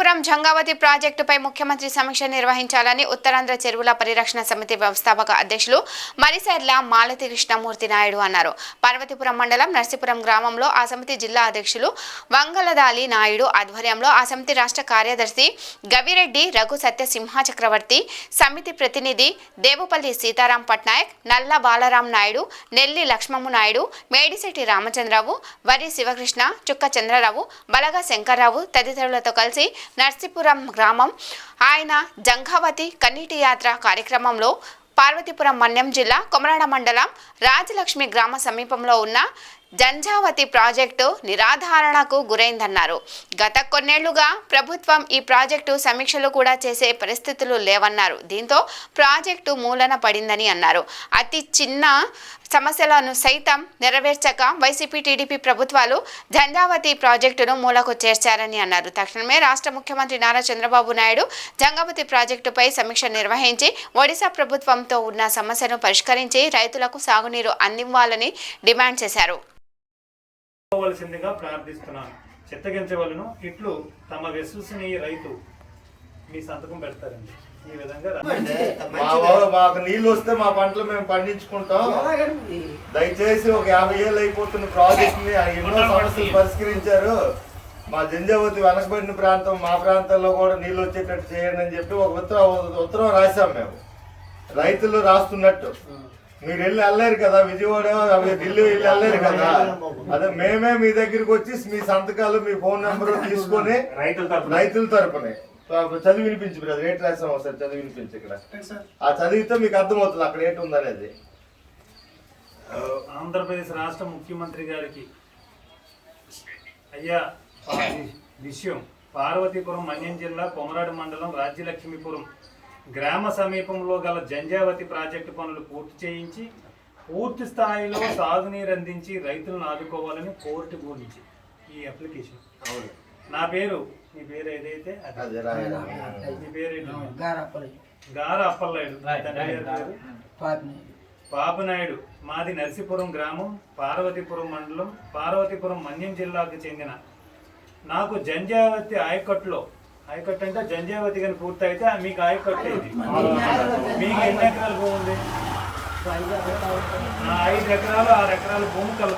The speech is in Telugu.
పార్వతీపురం జంగావతి ప్రాజెక్టుపై ముఖ్యమంత్రి సమీక్ష నిర్వహించాలని ఉత్తరాంధ్ర చెరువుల పరిరక్షణ సమితి వ్యవస్థాపక అధ్యక్షులు మరిసర్ల మాలతి కృష్ణమూర్తి నాయుడు అన్నారు. పార్వతీపురం మండలం నర్సీపురం గ్రామంలో ఆ సమితి జిల్లా అధ్యక్షులు వంగలదాలి నాయుడు ఆధ్వర్యంలో ఆ సమితి రాష్ట్ర కార్యదర్శి గవిరెడ్డి రఘు సత్యసింహ చక్రవర్తి, సమితి ప్రతినిధి దేవుపల్లి సీతారాం పట్నాయక్, నల్ల బాలరాం నాయుడు, నెల్లి లక్ష్మమ్మ నాయుడు, మేడిశెట్టి రామచంద్రరావు, వరి శివకృష్ణ, చుక్క చంద్రరావు, బలగా శంకర్రావు తదితరులతో కలిసి నర్సీపురం గ్రామం ఆయన జంగావతి కన్నీటి యాత్ర కార్యక్రమంలో పార్వతీపురం మన్యం జిల్లా కొమరాడ మండలం రాజలక్ష్మి గ్రామ సమీపంలో ఉన్న జంజావతి ప్రాజెక్టు నిరాధారణకు గురైందన్నారు. గత కొన్నేళ్లుగా ప్రభుత్వం ఈ ప్రాజెక్టు సమీక్షలు కూడా చేసే పరిస్థితులు లేవన్నారు. దీంతో ప్రాజెక్టు మూలన పడిందని అన్నారు. అతి చిన్న సమస్యలను సైతం నెరవేర్చక వైసీపీ టీడీపీ ప్రభుత్వాలు జంజావతి ప్రాజెక్టును మూలకు చేర్చారని అన్నారు. తక్షణమే రాష్ట్ర ముఖ్యమంత్రి నారా చంద్రబాబు నాయుడు జంగావతి ప్రాజెక్టుపై సమీక్ష నిర్వహించి ఒడిశా ప్రభుత్వంతో ఉన్న సమస్యను పరిష్కరించి రైతులకు సాగునీరు అందివ్వాలని డిమాండ్ చేశారు. ప్రార్థిస్తున్నాను. చిత్తగించవలను ఇట్లు తమ విశ్వసనీయ రైతు మీ సంతకం పెడతారండి. ఈ విధంగా మాకు నీళ్ళు వస్తే మా పంటలు మేము పండించుకుంటాం. దయచేసి ఒక 50 ఏళ్ళు అయిపోతున్న ప్రాజెక్ట్ ని ఎన్నో సమస్యలు పరిష్కరించారు. మా జంజావతి వెనకబడిన ప్రాంతం, మా ప్రాంతాల్లో కూడా నీళ్ళు వచ్చేటట్టు చేయండి అని చెప్పి ఒక ఉత్తరం రాశాం. మేము రైతులు రాస్తున్నట్టు మీరు వెళ్ళలేరు కదా, విజయవాడ ఢిల్లీ వెళ్ళలేరు కదా. అదే మేమే మీ దగ్గరికి వచ్చి మీ సంతకాలు, మీ ఫోన్ నెంబర్ తీసుకొని రైతుల తరపునే చదివి వినిపించి బ్రదర్, ఏంటి రాసాం ఒకసారి చదివి వినిపించి. ఇక్కడ ఆ చదివితే మీకు అర్థమవుతుంది అక్కడ ఏంటి ఉందనేది. ఆంధ్రప్రదేశ్ రాష్ట్ర ముఖ్యమంత్రి గారికి అయ్యా విషయం, పార్వతీపురం మన్యం జిల్లా కొమరాడు మండలం రాజ్యలక్ష్మీపురం గ్రామ సమీపంలో గల జంజావతి ప్రాజెక్టు పనులు పూర్తి చేయించి పూర్తి స్థాయిలో సాగునీరు అందించి రైతులను ఆదుకోవాలని కోర్టు గురించి ఈ అప్లికేషన్. నా పేరు, మీ పేరు ఏదైతే మీ పేరు గార అప్పలనాయుడు, పాపనాయుడు. మాది నర్సీపురం గ్రామం, పార్వతీపురం మండలం, పార్వతీపురం మన్యం జిల్లాకు చెందిన నాకు జంజావతి ఆయకట్టులో, ఆయకట్టు అంటే జంజావతి కానీ పూర్తి అయితే మీకు ఆయకట్టు అయింది. మీకు ఎన్ని ఎకరాల భూమి ఉంది? 5 ఎకరాలు 6 ఎకరాల భూమి కలదు.